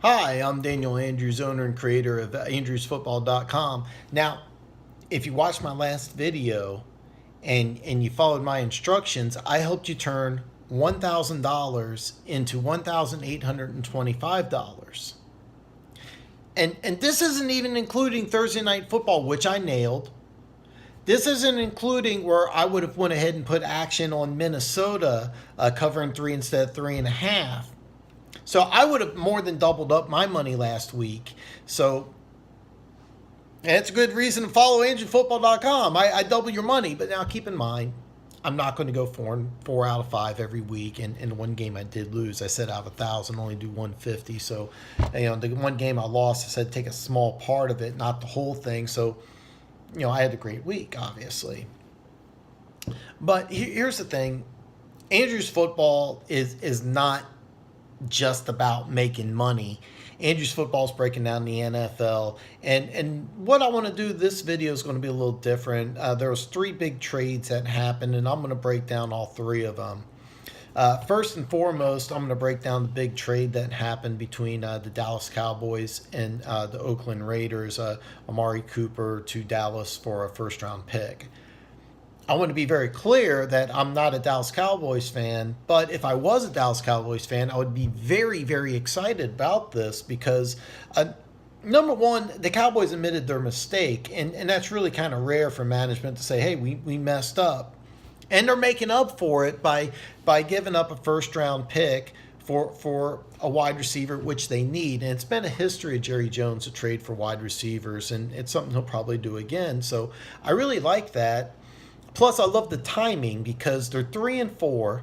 Hi, I'm Daniel Andrews, owner and creator of AndrewsFootball.com. Now, if you watched my last video and you followed my instructions, I helped you turn $1,000 into $1,825. And this isn't even including Thursday Night Football, which I nailed. This isn't including where I would have went ahead and put action on Minnesota covering 3 instead of 3.5. So I would have more than doubled up my money last week. So that's a good reason to follow AndrewFootball.com. I double your money, but now keep in mind, I'm not going to go 4 out of 5 every week. And in one game I did lose. I said out of 1,000, only do 150. So, the one game I lost, I said take a small part of it, not the whole thing. So, I had a great week, obviously. But here's the thing: Andrew's football is not just about making money. Andrew's football is breaking down the NFL, and what I want to do this video is going to be a little different. There was 3 big trades that happened, and I'm going to break down all 3 of them. First and foremost, I'm going to break down the big trade that happened between the Dallas Cowboys and the Oakland Raiders. Amari Cooper to Dallas for a first-round pick. I want to be very clear that I'm not a Dallas Cowboys fan, but if I was a Dallas Cowboys fan, I would be very, very excited about this because, number one, the Cowboys admitted their mistake, and that's really kind of rare for management to say, hey, we messed up. And they're making up for it by giving up a first-round pick for a wide receiver, which they need. And it's been a history of Jerry Jones to trade for wide receivers, and it's something he'll probably do again. So I really like that. Plus, I love the timing because they're 3-4.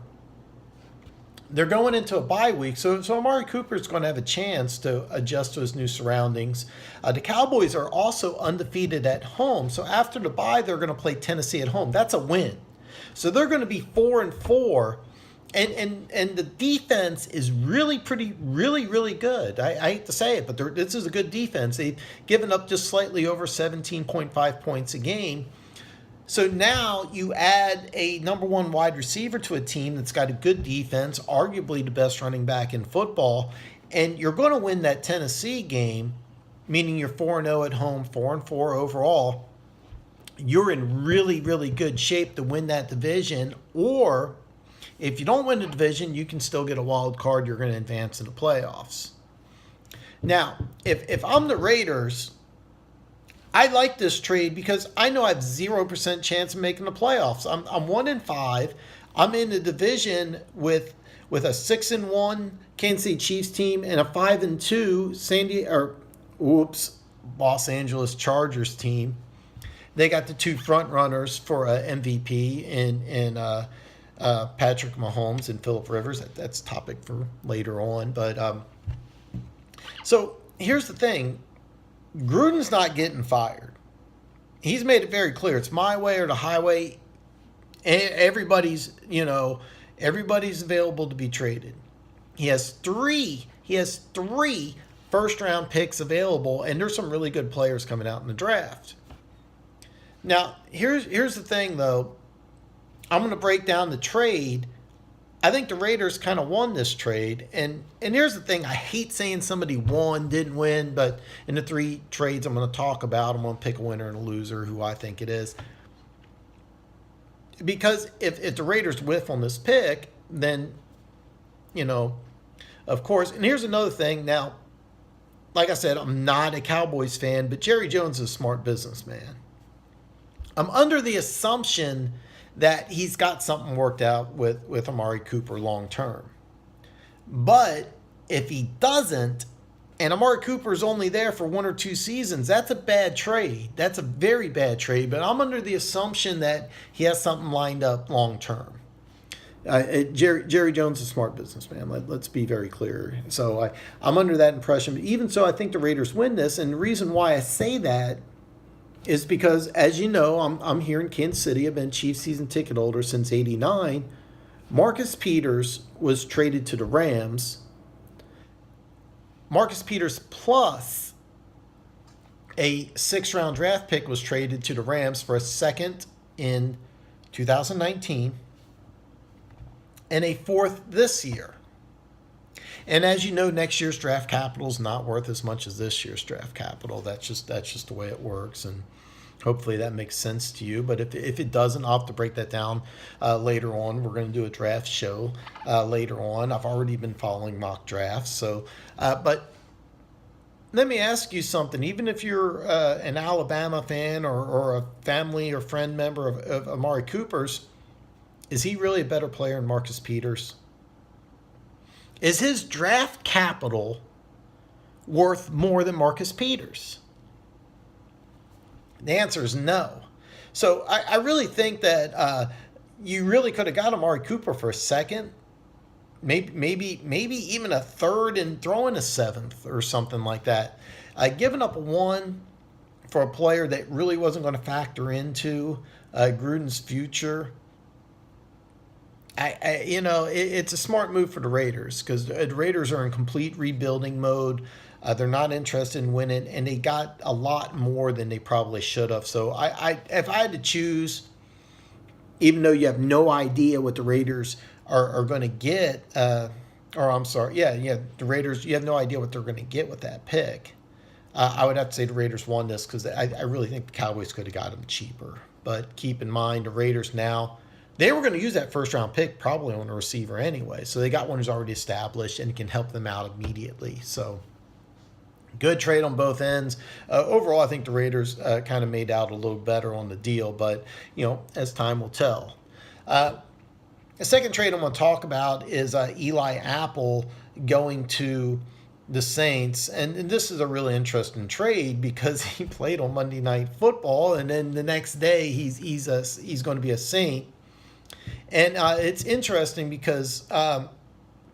They're going into a bye week, so Amari Cooper is going to have a chance to adjust to his new surroundings. The Cowboys are also undefeated at home, so after the bye, they're going to play Tennessee at home. That's a win. So they're going to be 4-4, and the defense is really good. I hate to say it, but this is a good defense. They've given up just slightly over 17.5 points a game. So now you add a number 1 wide receiver to a team that's got a good defense, arguably the best running back in football, and you're going to win that Tennessee game, meaning you're 4-0 at home, 4-4 overall. You're in really good shape to win that division, or if you don't win the division, you can still get a wild card. You're going to advance in the playoffs. Now, if I'm the Raiders, I like this trade because I know I have 0% chance of making the playoffs. I'm 1-5. I'm in the division with a 6-1 Kansas City Chiefs team and a 5-2 Los Angeles Chargers team. They got the 2 front runners for MVP in Patrick Mahomes and Phillip Rivers. That's a topic for later on. But so here's the thing. Gruden's not getting fired. He's made it very clear. It's my way or the highway. Everybody's available to be traded. He has three first-round picks available, and there's some really good players coming out in the draft. Now, here's the thing, though. I'm going to break down the trade. I think the Raiders kind of won this trade. And here's the thing. I hate saying somebody won, didn't win, but in the 3 trades I'm going to talk about, I'm going to pick a winner and a loser, who I think it is. Because if the Raiders whiff on this pick, then, of course. And here's another thing. Now, like I said, I'm not a Cowboys fan, but Jerry Jones is a smart businessman. I'm under the assumption that he's got something worked out with Amari Cooper long term. But if he doesn't, and Amari Cooper's only there for 1 or 2 seasons, that's a bad trade. That's a very bad trade. But I'm under the assumption that he has something lined up long term. Jerry Jones is a smart businessman. Let's be very clear. So I'm under that impression. But even so, I think the Raiders win this. And the reason why I say that is because, as you know, I'm here in Kansas City. I've been Chiefs season ticket holder since '89. Marcus Peters was traded to the Rams. Marcus Peters plus a 6th-round draft pick was traded to the Rams for a second in 2019 and a 4th this year. And as you know, next year's draft capital is not worth as much as this year's draft capital. That's just the way it works, and hopefully that makes sense to you. But if it doesn't, I'll have to break that down later on. We're going to do a draft show later on. I've already been following mock drafts, so but let me ask you something. Even if you're an Alabama fan or a family or friend member of Amari Cooper's, is he really a better player than Marcus Peters? Is his draft capital worth more than Marcus Peters? The answer is no. So I really think that you really could have got Amari Cooper for a second, maybe even a third, and throw in a seventh or something like that. Giving up a one for a player that really wasn't going to factor into Gruden's future. It's a smart move for the Raiders because the Raiders are in complete rebuilding mode. They're not interested in winning, and they got a lot more than they probably should have. So if I had to choose, even though you have no idea what the Raiders are going to get, the Raiders, you have no idea what they're going to get with that pick. I would have to say the Raiders won this because I really think the Cowboys could have got them cheaper. But keep in mind, the Raiders now, they were going to use that first-round pick probably on a receiver anyway. So they got one who's already established and can help them out immediately. So good trade on both ends. Overall, I think the Raiders kind of made out a little better on the deal, but, as time will tell. The second trade I'm going to talk about is Eli Apple going to the Saints. And this is a really interesting trade because he played on Monday Night Football, and then the next day he's going to be a Saint. And it's interesting because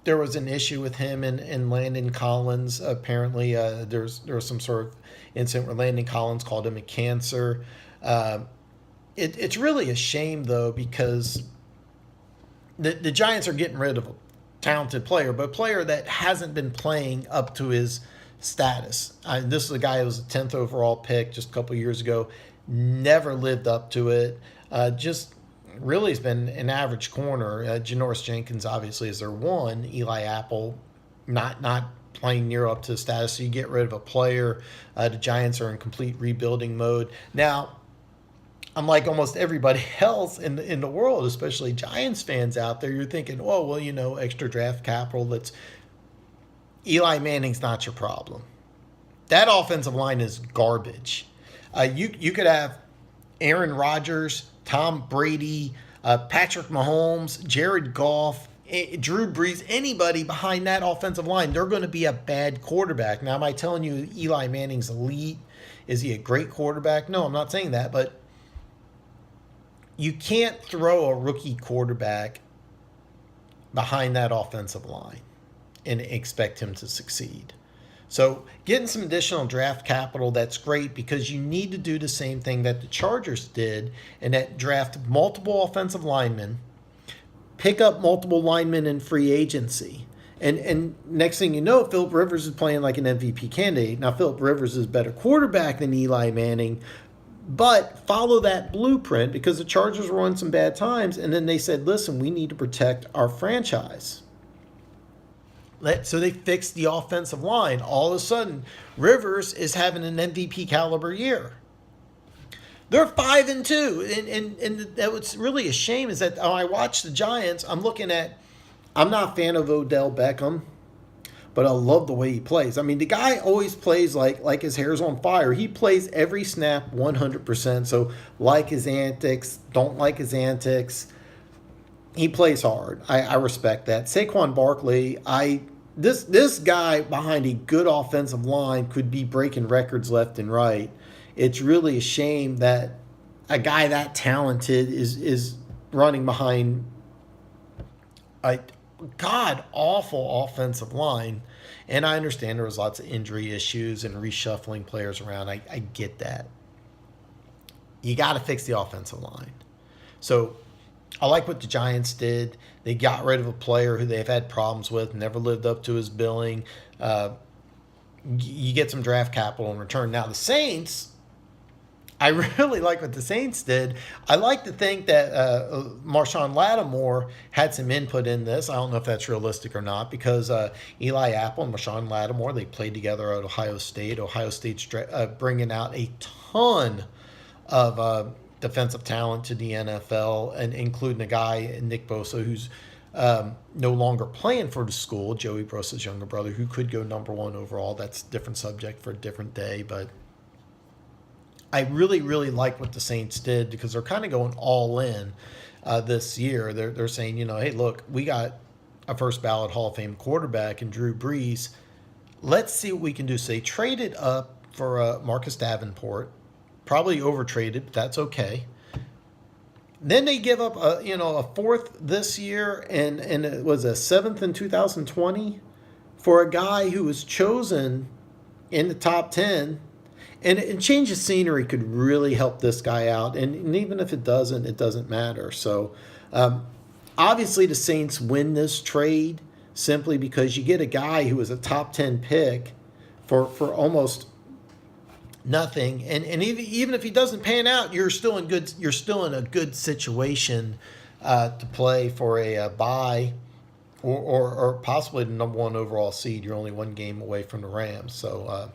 there was an issue with him and Landon Collins. Apparently, there was some sort of incident where Landon Collins called him a cancer. It's really a shame, though, because the Giants are getting rid of a talented player, but a player that hasn't been playing up to his status. This is a guy who was a 10th overall pick just a couple years ago, never lived up to it. Just really has been an average corner. Janoris Jenkins obviously is their one. Eli Apple not playing near up to the status. So you get rid of a player. The Giants are in complete rebuilding mode. Now, unlike almost everybody else in the world, especially Giants fans out there, you're thinking, oh, well, extra draft capital. Eli Manning's not your problem. That offensive line is garbage. You could have Aaron Rodgers, Tom Brady, Patrick Mahomes, Jared Goff, Drew Brees, anybody behind that offensive line, they're going to be a bad quarterback. Now, am I telling you Eli Manning's elite? Is he a great quarterback? No, I'm not saying that, but you can't throw a rookie quarterback behind that offensive line and expect him to succeed. So getting some additional draft capital, that's great because you need to do the same thing that the Chargers did, and that draft multiple offensive linemen, pick up multiple linemen in free agency. And next thing you know, Philip Rivers is playing like an MVP candidate. Now, Philip Rivers is a better quarterback than Eli Manning, but follow that blueprint because the Chargers were on some bad times, and then they said, listen, we need to protect our franchise. So they fixed the offensive line. All of a sudden, Rivers is having an MVP caliber year. They're 5-2, and what's really a shame is that when I watch the Giants, I'm not a fan of Odell Beckham, but I love the way he plays. I mean, the guy always plays like his hair's on fire. He plays every snap 100%. So like his antics, don't like his antics. He plays hard. I respect that. Saquon Barkley, this guy behind a good offensive line could be breaking records left and right. It's really a shame that a guy that talented is running behind a god-awful offensive line. And I understand there was lots of injury issues and reshuffling players around. I get that. You got to fix the offensive line. So I like what the Giants did. They got rid of a player who they've had problems with, never lived up to his billing. You get some draft capital in return. Now, the Saints, I really like what the Saints did. I like to think that Marshawn Lattimore had some input in this. I don't know if that's realistic or not because Eli Apple and Marshawn Lattimore, they played together at Ohio State. Ohio State's bringing out a ton of defensive talent to the NFL, and including a guy, Nick Bosa, who's no longer playing for the school, Joey Bosa's younger brother, who could go number one overall. That's a different subject for a different day, but I really, really like what the Saints did because they're kind of going all in this year. They're saying, hey, look, we got a first ballot Hall of Fame quarterback in Drew Brees. Let's see what we can do. So they traded up for Marcus Davenport, probably overtraded, but that's okay. Then they give up a fourth this year, and it was a seventh in 2020 for a guy who was chosen in the top 10. And change of scenery could really help this guy out. And even if it doesn't matter. So obviously the Saints win this trade simply because you get a guy who was a top 10 pick for almost nothing. And even if he doesn't pan out, you're still in a good situation to play for a bye or possibly the number one overall seed. You're only one game away from the Rams. So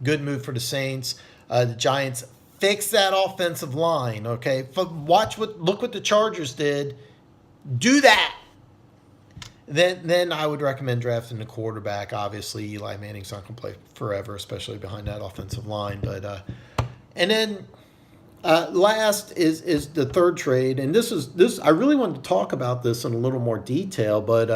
good move for the Saints. The Giants fix that offensive line. Okay, look what the Chargers did. Do that. Then I would recommend drafting a quarterback. Obviously, Eli Manning's not going to play forever, especially behind that offensive line. But and then last is the third trade, and this I really wanted to talk about this in a little more detail, but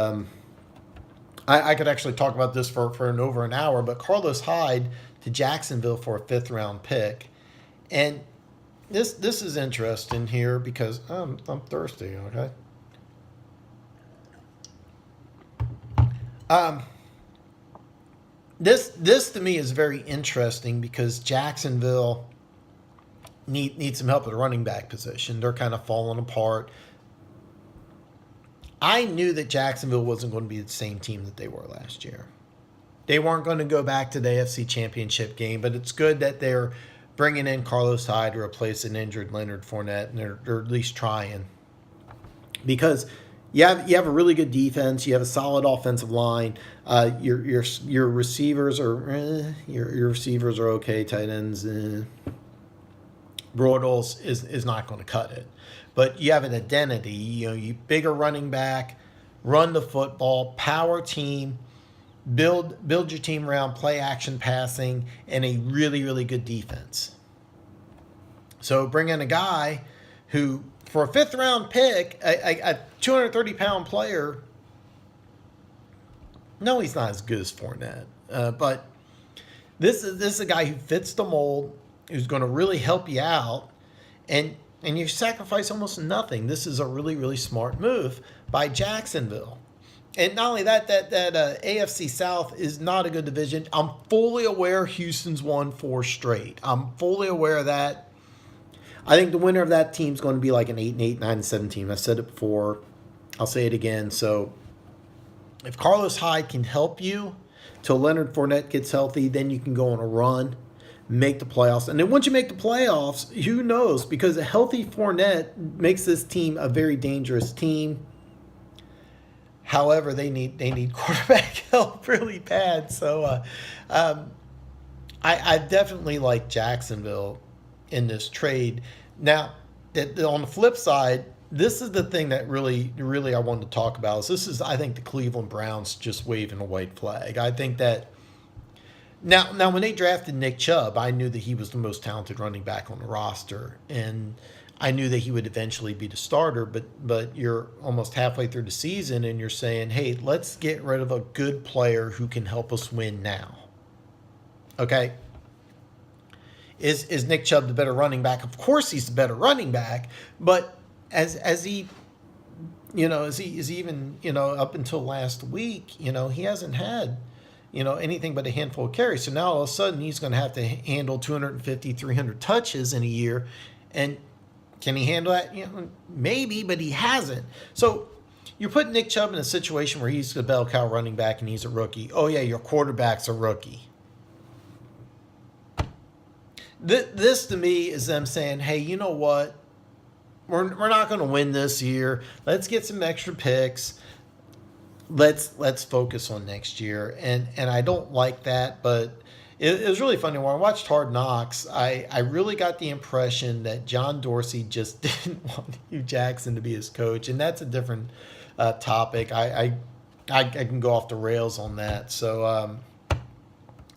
I could actually talk about this for over an hour. But Carlos Hyde to Jacksonville for a 5th round pick. And this is interesting here because I'm thirsty, okay? This to me is very interesting because Jacksonville needs some help at the running back position. They're kind of falling apart. I knew that Jacksonville wasn't going to be the same team that they were last year. They weren't going to go back to the AFC Championship game, but it's good that they're bringing in Carlos Hyde to replace an injured Leonard Fournette, and they're at least trying. Because you have a really good defense, you have a solid offensive line. Your receivers are your receivers are okay. Tight ends, Bortles is not going to cut it, but you have an identity. You bigger running back, run the football, power team. Build your team around play action passing and a really, really good defense. So bring in a guy who, for a 5th round pick, a 230-pound player, no, he's not as good as Fournette. But this is a guy who fits the mold, who's going to really help you out, and you sacrifice almost nothing. This is a really, really smart move by Jacksonville. And not only that AFC South is not a good division. I'm fully aware Houston's won 4 straight. I'm fully aware of that. I think the winner of that team is going to be like an 8-8, 9-7 team. I said it before. I'll say it again. So if Carlos Hyde can help you till Leonard Fournette gets healthy, then you can go on a run, make the playoffs. And then once you make the playoffs, who knows? Because a healthy Fournette makes this team a very dangerous team. However, they need quarterback help really bad. So I definitely like Jacksonville in this trade. Now, on the flip side, this is the thing that really I wanted to talk about. This is, I think, the Cleveland Browns just waving a white flag. I think that now when they drafted Nick Chubb, I knew that he was the most talented running back on the roster, and I knew that he would eventually be the starter, but you're almost halfway through the season and you're saying, hey, let's get rid of a good player who can help us win now. Okay? Is Nick Chubb the better running back? Of course he's the better running back, but as he even, up until last week, he hasn't had, anything but a handful of carries. So now all of a sudden he's going to have to handle 250, 300 touches in a year, and can he handle that? Maybe, but he hasn't. So you're putting Nick Chubb in a situation where he's the bell cow running back and he's a rookie. Oh, yeah, your quarterback's a rookie. This to me is them saying, hey, you know what? We're not going to win this year. Let's get some extra picks. Let's focus on next year. And I don't like that, but it was really funny. When I watched Hard Knocks, I really got the impression that John Dorsey just didn't want Hugh Jackson to be his coach. And that's a different topic. I can go off the rails on that. So,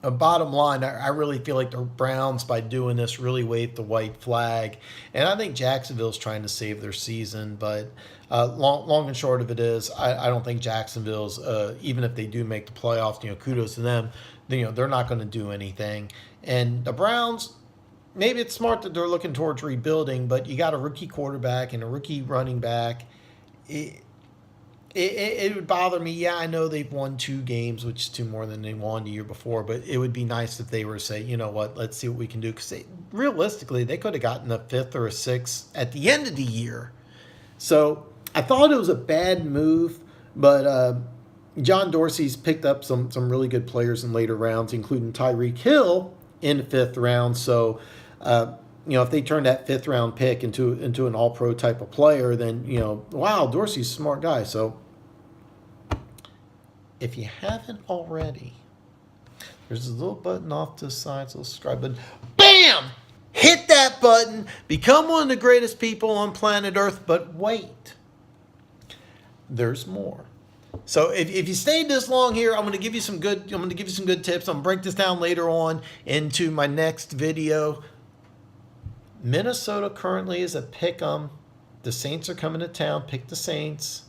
bottom line, I really feel like the Browns, by doing this, really waved the white flag. And I think Jacksonville's trying to save their season. But long and short of it is, I don't think Jacksonville's, even if they do make the playoffs, kudos to them, they're not going to do anything. And the Browns, maybe it's smart that they're looking towards rebuilding, but you got a rookie quarterback and a rookie running back. It would bother me. Yeah, I know they've won 2 games, which is 2 more than they won the year before, but it would be nice if they were to say, you know what, let's see what we can do. Because realistically, they could have gotten a 5th or a 6th at the end of the year. So I thought it was a bad move, but John Dorsey's picked up some really good players in later rounds, including Tyreek Hill in the 5th round. So, if they turn that 5th round pick into an all-pro type of player, then, wow, Dorsey's a smart guy. So if you haven't already, there's a little button off to the side, so subscribe button. Bam! Hit that button. Become one of the greatest people on planet Earth. But wait, there's more. So if you stayed this long here, I'm going to give you some good tips. I'm going to break this down later on into my next video. Minnesota currently is a pick 'em. The Saints are coming to town. Pick the Saints.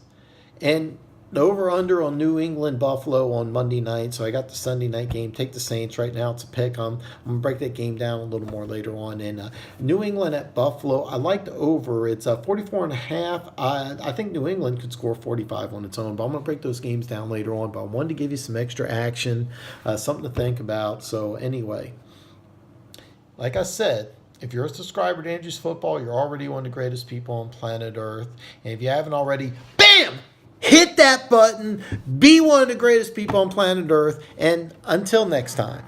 And the over-under on New England Buffalo on Monday night. So I got the Sunday night game. Take the Saints. Right now it's a pick 'em. I'm going to break that game down a little more later on. And New England at Buffalo, I like the over. It's 44.5. I think New England could score 45 on its own. But I'm going to break those games down later on. But I wanted to give you some extra action, something to think about. So anyway, like I said, if you're a subscriber to Andrew's Football, you're already one of the greatest people on planet Earth. And if you haven't already, bam! Hit that button. Be one of the greatest people on planet Earth. And until next time.